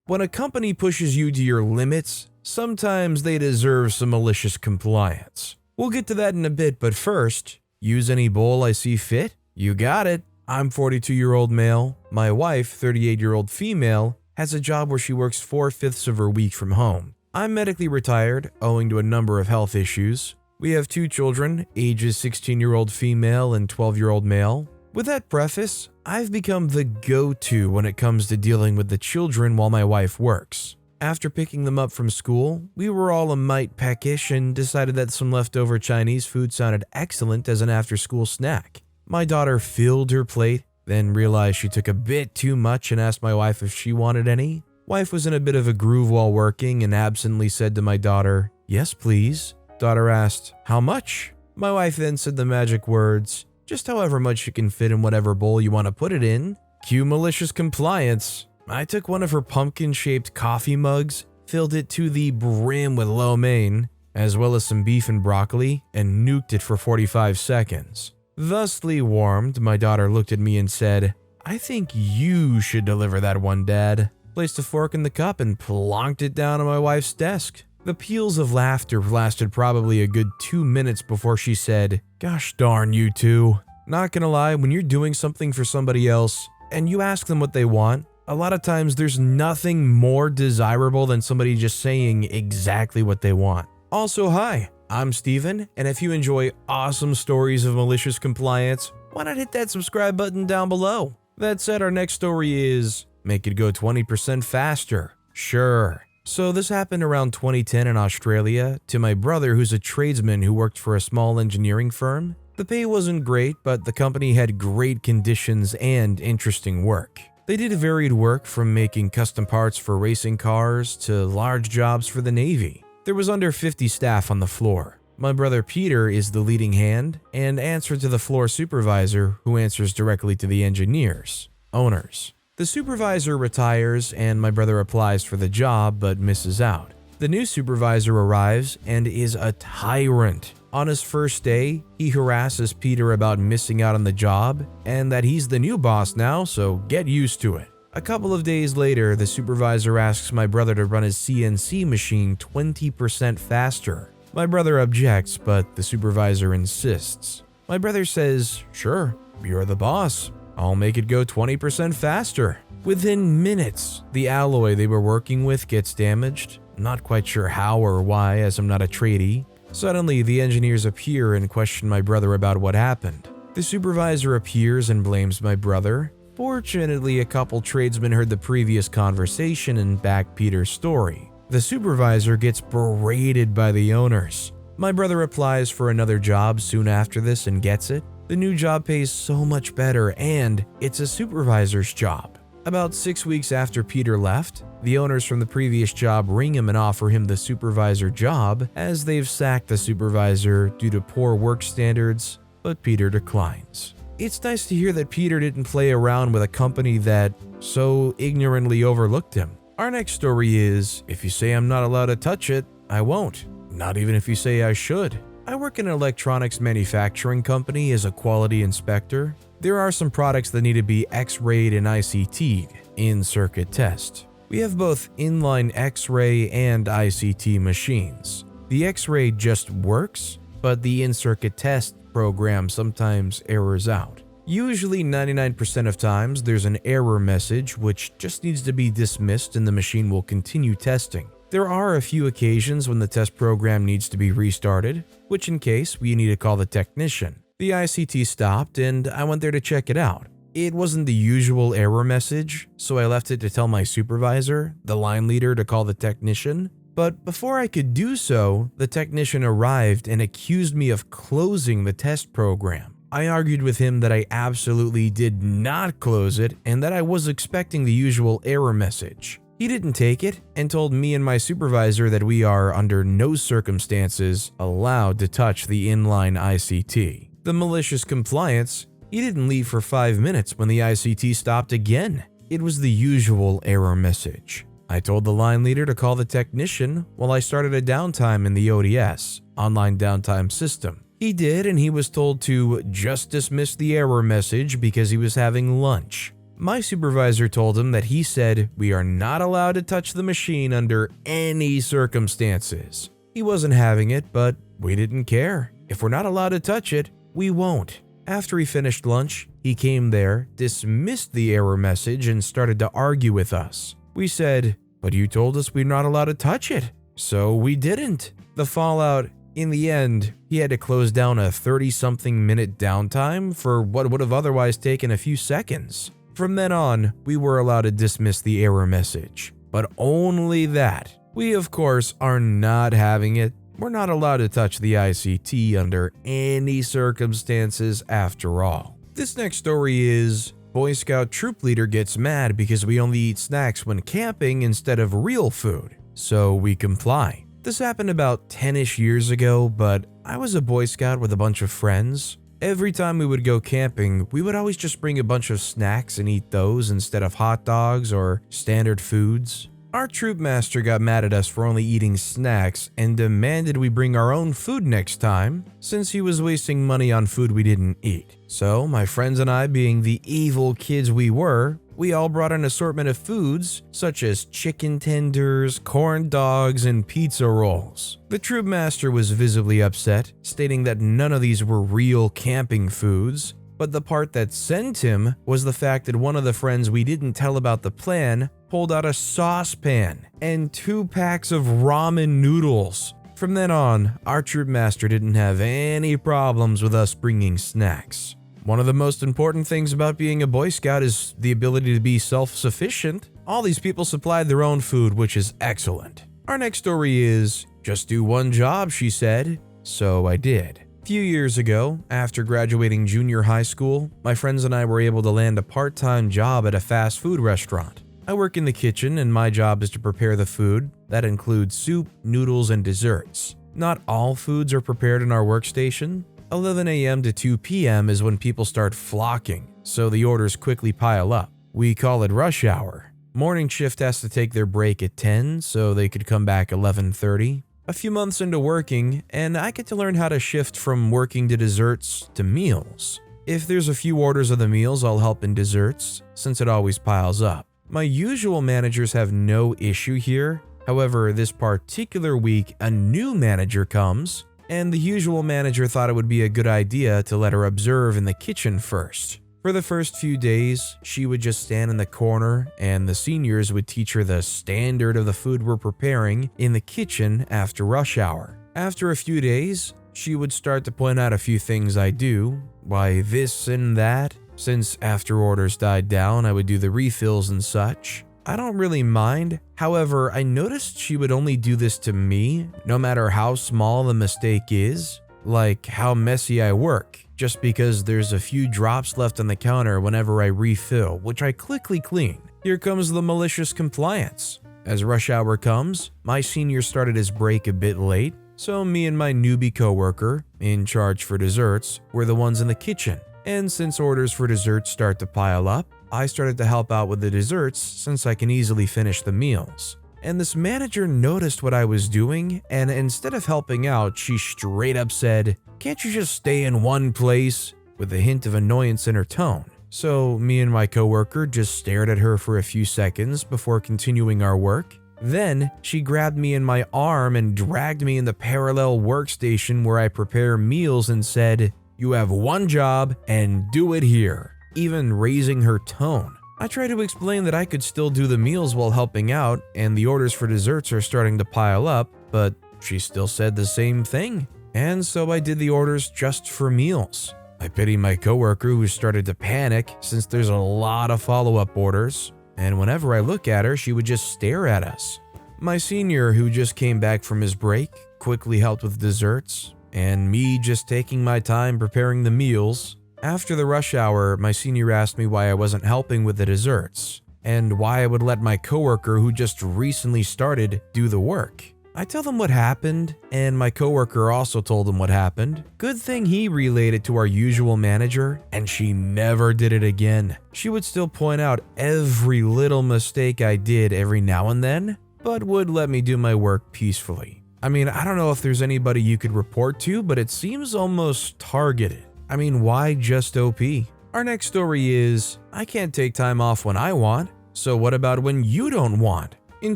When a company pushes you to your limits, sometimes they deserve some malicious compliance. We'll get to that in a bit, but first, use any bowl I see fit? You got it. I'm 42-year-old male. My wife, 38-year-old female, has a job where she works 4/5 of her week from home. I'm medically retired, owing to a number of health issues. We have 2 children, ages 16-year-old female and 12-year-old male. With that preface, I've become the go-to when it comes to dealing with the children while my wife works. After picking them up from school, we were all a mite peckish and decided that some leftover Chinese food sounded excellent as an after-school snack. My daughter filled her plate, then realized she took a bit too much and asked my wife if she wanted any. Wife was in a bit of a groove while working and absently said to my daughter, "Yes, please." Daughter asked, "How much?" My wife then said the magic words, "Just however much you can fit in whatever bowl you want to put it in." Cue malicious compliance. I took one of her pumpkin-shaped coffee mugs, filled it to the brim with lo mein, as well as some beef and broccoli, and nuked it for 45 seconds. Thusly warmed, my daughter looked at me and said, "I think you should deliver that one, Dad." Placed a fork in the cup and plonked it down on my wife's desk. The peals of laughter lasted probably a good 2 minutes before she said, "Gosh darn you two." Not gonna lie, when you're doing something for somebody else and you ask them what they want, a lot of times there's nothing more desirable than somebody just saying exactly what they want. Also, hi, I'm Steven, and if you enjoy awesome stories of malicious compliance, why not hit that subscribe button down below? That said, our next story is make it go 20% faster. Sure. So this happened around 2010 in Australia to my brother, who's a tradesman who worked for a small engineering firm. The pay wasn't great, but the company had great conditions and interesting work. They did varied work from making custom parts for racing cars to large jobs for the Navy. There was under 50 staff on the floor. My brother Peter is the leading hand and answered to the floor supervisor, who answers directly to the engineers, owners. The supervisor retires and my brother applies for the job but misses out. The new supervisor arrives and is a tyrant. On his first day, he harasses Peter about missing out on the job and that he's the new boss now, so get used to it. A couple of days later, the supervisor asks my brother to run his CNC machine 20% faster. My brother objects, but the supervisor insists. My brother says, "Sure, you're the boss. I'll make it go 20% faster." Within minutes, the alloy they were working with gets damaged. Not quite sure how or why, as I'm not a tradie. Suddenly, the engineers appear and question my brother about what happened. The supervisor appears and blames my brother. Fortunately, a couple tradesmen heard the previous conversation and backed Peter's story. The supervisor gets berated by the owners. My brother applies for another job soon after this and gets it. The new job pays so much better, and it's a supervisor's job. About 6 weeks after Peter left, the owners from the previous job ring him and offer him the supervisor job, as they've sacked the supervisor due to poor work standards, but Peter declines. It's nice to hear that Peter didn't play around with a company that so ignorantly overlooked him. Our next story is, if you say I'm not allowed to touch it, I won't. Not even if you say I should. I work in an electronics manufacturing company as a quality inspector. There are some products that need to be X-rayed and ICT'd, in-circuit test. We have both inline X-ray and ICT machines. The X-ray just works, but the in-circuit test program sometimes errors out. Usually 99% of times there's an error message which just needs to be dismissed and the machine will continue testing. There are a few occasions when the test program needs to be restarted, which in case we need to call the technician. The ICT stopped and I went there to check it out. It wasn't the usual error message, so I left it to tell my supervisor, the line leader, to call the technician. But before I could do so, the technician arrived and accused me of closing the test program. I argued with him that I absolutely did not close it and that I was expecting the usual error message. He didn't take it and told me and my supervisor that we are under no circumstances allowed to touch the inline ICT. The malicious compliance, he didn't leave for 5 minutes when the ICT stopped again. It was the usual error message. I told the line leader to call the technician while I started a downtime in the ODS, online downtime system. He did, and he was told to just dismiss the error message because he was having lunch. My supervisor told him that he said we are not allowed to touch the machine under any circumstances. He wasn't having it, but we didn't care. If we're not allowed to touch it, we won't. After he finished lunch, he came there, dismissed the error message, and started to argue with us. We said, "But you told us we're not allowed to touch it." So we didn't. The fallout, in the end, he had to close down a 30-something minute downtime for what would have otherwise taken a few seconds. From then on, we were allowed to dismiss the error message, but only that. We, of course, are not having it. We're not allowed to touch the ICT under any circumstances after all. This next story is Boy Scout troop leader gets mad because we only eat snacks when camping instead of real food, so we comply. This happened about 10-ish years ago, but I was a Boy Scout with a bunch of friends. Every time we would go camping, we would always just bring a bunch of snacks and eat those instead of hot dogs or standard foods. Our troop master got mad at us for only eating snacks and demanded we bring our own food next time, since he was wasting money on food we didn't eat. So my friends and I, being the evil kids we were, we all brought an assortment of foods such as chicken tenders, corn dogs, and pizza rolls. The troop master was visibly upset, stating that none of these were real camping foods, but the part that sent him was the fact that one of the friends we didn't tell about the plan pulled out a saucepan and 2 packs of ramen noodles. From then on, our troop master didn't have any problems with us bringing snacks. One of the most important things about being a Boy Scout is the ability to be self-sufficient. All these people supplied their own food, which is excellent. Our next story is, just do one job, she said. So I did. A few years ago, after graduating junior high school, my friends and I were able to land a part-time job at a fast food restaurant. I work in the kitchen, and my job is to prepare the food. That includes soup, noodles, and desserts. Not all foods are prepared in our workstation. 11 a.m. to 2 p.m. is when people start flocking, so the orders quickly pile up. We call it rush hour. Morning shift has to take their break at 10, so they could come back 11:30. A few months into working, and I get to learn how to shift from working to desserts to meals. If there's a few orders of the meals, I'll help in desserts, since it always piles up. My usual managers have no issue here. However, this particular week, a new manager comes, and the usual manager thought it would be a good idea to let her observe in the kitchen first. For the first few days, she would just stand in the corner, and the seniors would teach her the standard of the food we're preparing in the kitchen after rush hour. After a few days, she would start to point out a few things I do, why this and that. Since after orders died down, I would do the refills and such. I don't really mind. However, I noticed she would only do this to me, no matter how small the mistake is, like how messy I work, just because there's a few drops left on the counter whenever I refill, which I quickly clean. Here comes the malicious compliance. As rush hour comes, my senior started his break a bit late, so me and my newbie coworker, in charge for desserts, were the ones in the kitchen. And since orders for desserts start to pile up, I started to help out with the desserts since I can easily finish the meals. And this manager noticed what I was doing, and instead of helping out, she straight up said, "Can't you just stay in one place?" with a hint of annoyance in her tone. So me and my coworker just stared at her for a few seconds before continuing our work. Then she grabbed me in my arm and dragged me in the parallel workstation where I prepare meals and said, "You have one job and do it here," even raising her tone. I tried to explain that I could still do the meals while helping out, and the orders for desserts are starting to pile up, but she still said the same thing. And so I did the orders just for meals. I pity my coworker who started to panic since there's a lot of follow-up orders, and whenever I look at her, she would just stare at us. My senior, who just came back from his break, quickly helped with desserts, and me just taking my time preparing the meals. After the rush hour, my senior asked me why I wasn't helping with the desserts, and why I would let my coworker who just recently started do the work. I tell them what happened, and my coworker also told them what happened. Good thing he relayed it to our usual manager, and she never did it again. She would still point out every little mistake I did every now and then, but would let me do my work peacefully. I mean, I don't know if there's anybody you could report to, but it seems almost targeted. I mean, why just OP? Our next story is, I can't take time off when I want, so what about when you don't want? In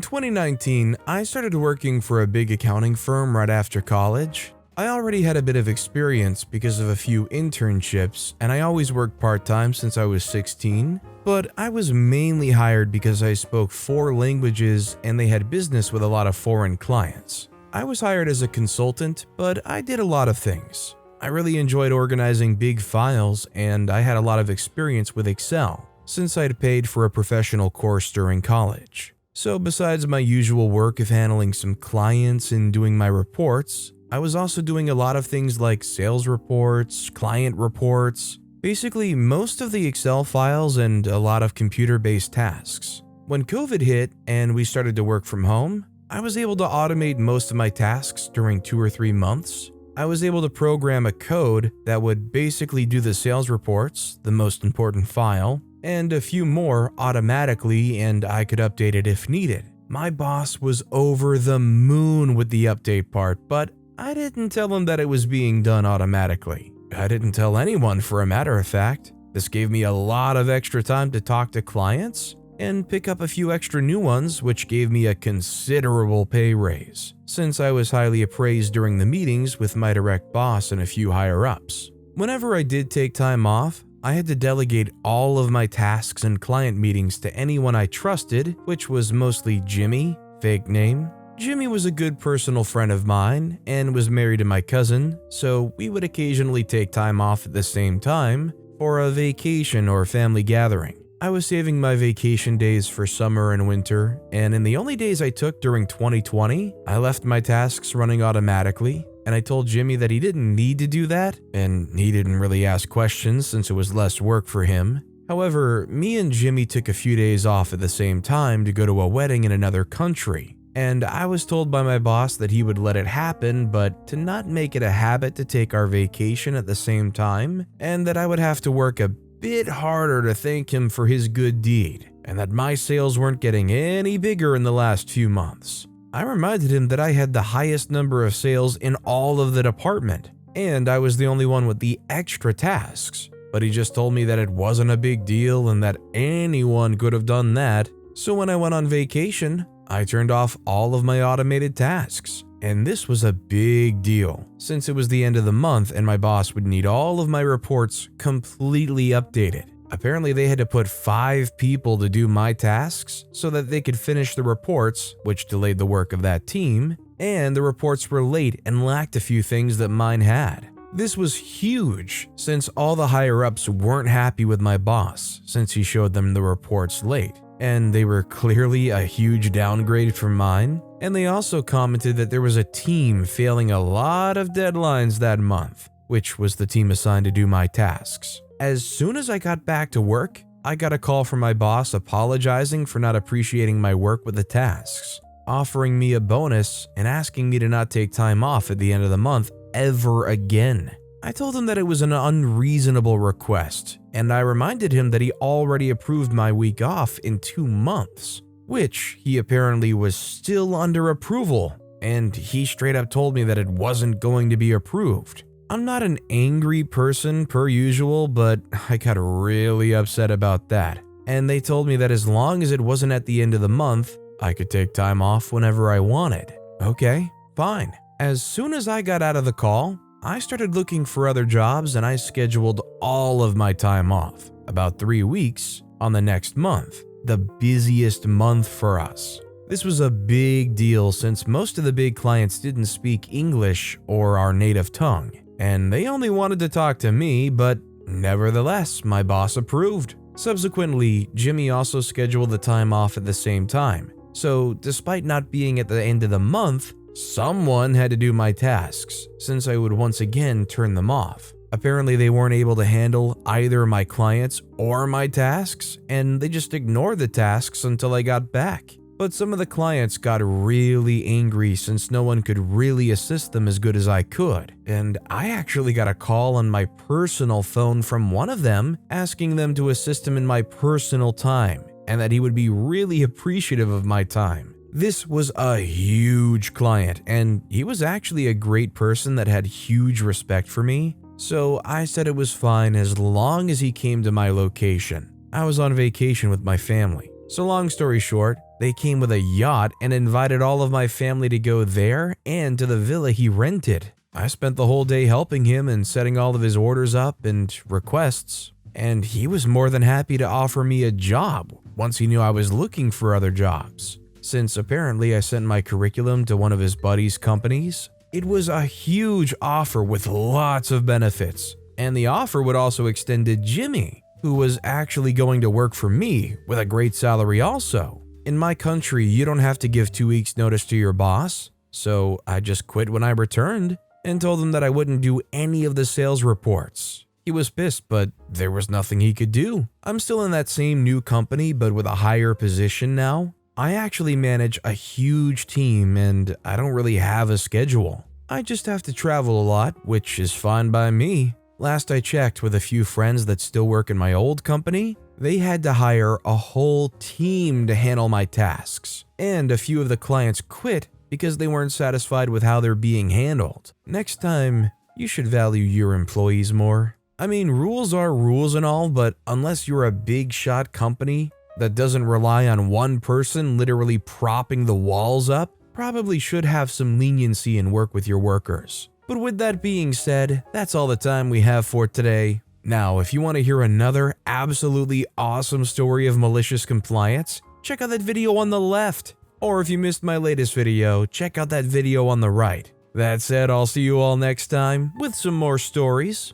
2019, I started working for a big accounting firm right after college. I already had a bit of experience because of a few internships, and I always worked part-time since I was 16, but I was mainly hired because I spoke 4 languages and they had business with a lot of foreign clients. I was hired as a consultant, but I did a lot of things. I really enjoyed organizing big files, and I had a lot of experience with Excel, since I'd paid for a professional course during college. So besides my usual work of handling some clients and doing my reports, I was also doing a lot of things like sales reports, client reports, basically most of the Excel files and a lot of computer-based tasks. When COVID hit and we started to work from home, I was able to automate most of my tasks during 2 or 3 months. I was able to program a code that would basically do the sales reports, the most important file, and a few more automatically, and I could update it if needed. My boss was over the moon with the update part, but I didn't tell him that it was being done automatically. I didn't tell anyone, for a matter of fact. This gave me a lot of extra time to talk to clients and pick up a few extra new ones, which gave me a considerable pay raise, since I was highly appraised during the meetings with my direct boss and a few higher-ups. Whenever I did take time off, I had to delegate all of my tasks and client meetings to anyone I trusted, which was mostly Jimmy, fake name. Jimmy was a good personal friend of mine and was married to my cousin, so we would occasionally take time off at the same time for a vacation or family gathering. I was saving my vacation days for summer and winter, and in the only days I took during 2020, I left my tasks running automatically, and I told Jimmy that he didn't need to do that, and he didn't really ask questions since it was less work for him. However, me and Jimmy took a few days off at the same time to go to a wedding in another country, and I was told by my boss that he would let it happen, but to not make it a habit to take our vacation at the same time, and that I would have to work a bit harder to thank him for his good deed, and that my sales weren't getting any bigger in the last few months. I reminded him that I had the highest number of sales in all of the department, and I was the only one with the extra tasks, but he just told me that it wasn't a big deal and that anyone could have done that. So when I went on vacation, I turned off all of my automated tasks. And this was a big deal, since it was the end of the month and my boss would need all of my reports completely updated. Apparently they had to put 5 people to do my tasks so that they could finish the reports, which delayed the work of that team, and the reports were late and lacked a few things that mine had. This was huge, since all the higher-ups weren't happy with my boss, since he showed them the reports late, and they were clearly a huge downgrade from mine. And they also commented that there was a team failing a lot of deadlines that month, which was the team assigned to do my tasks. As soon as I got back to work, I got a call from my boss apologizing for not appreciating my work with the tasks, offering me a bonus and asking me to not take time off at the end of the month ever again. I told him that it was an unreasonable request, and I reminded him that he already approved my week off in 2 months. Which he apparently was still under approval, and he straight up told me that it wasn't going to be approved. I'm not an angry person per usual, but I got really upset about that, and they told me that as long as it wasn't at the end of the month, I could take time off whenever I wanted. Okay, fine. As soon as I got out of the call, I started looking for other jobs and I scheduled all of my time off, about 3 weeks, on the next month. The busiest month for us. This was a big deal since most of the big clients didn't speak English or our native tongue, and they only wanted to talk to me, but nevertheless, my boss approved. Subsequently, Jimmy also scheduled the time off at the same time, so despite not being at the end of the month, someone had to do my tasks, since I would once again turn them off. Apparently they weren't able to handle either my clients or my tasks, and they just ignored the tasks until I got back. But some of the clients got really angry since no one could really assist them as good as I could, and I actually got a call on my personal phone from one of them asking them to assist him in my personal time, and that he would be really appreciative of my time. This was a huge client, and he was actually a great person that had huge respect for me. So I said it was fine as long as he came to my location. I was on vacation with my family. So long story short, they came with a yacht and invited all of my family to go there and to the villa he rented. I spent the whole day helping him and setting all of his orders up and requests, and he was more than happy to offer me a job once he knew I was looking for other jobs. Since apparently I sent my curriculum to one of his buddies' companies, it was a huge offer with lots of benefits, and the offer would also extend to Jimmy, who was actually going to work for me with a great salary also. In my country, you don't have to give 2 weeks notice to your boss, so I just quit when I returned and told him that I wouldn't do any of the sales reports. He was pissed, but there was nothing he could do. I'm still in that same new company, but with a higher position now. I actually manage a huge team and I don't really have a schedule. I just have to travel a lot, which is fine by me. Last I checked with a few friends that still work in my old company, they had to hire a whole team to handle my tasks. And a few of the clients quit because they weren't satisfied with how they're being handled. Next time, you should value your employees more. I mean, rules are rules and all, but unless you're a big shot company that doesn't rely on one person literally propping the walls up, probably should have some leniency and work with your workers. But with that being said, that's all the time we have for today. Now, if you want to hear another absolutely awesome story of malicious compliance, check out that video on the left. Or if you missed my latest video, check out that video on the right. That said, I'll see you all next time with some more stories.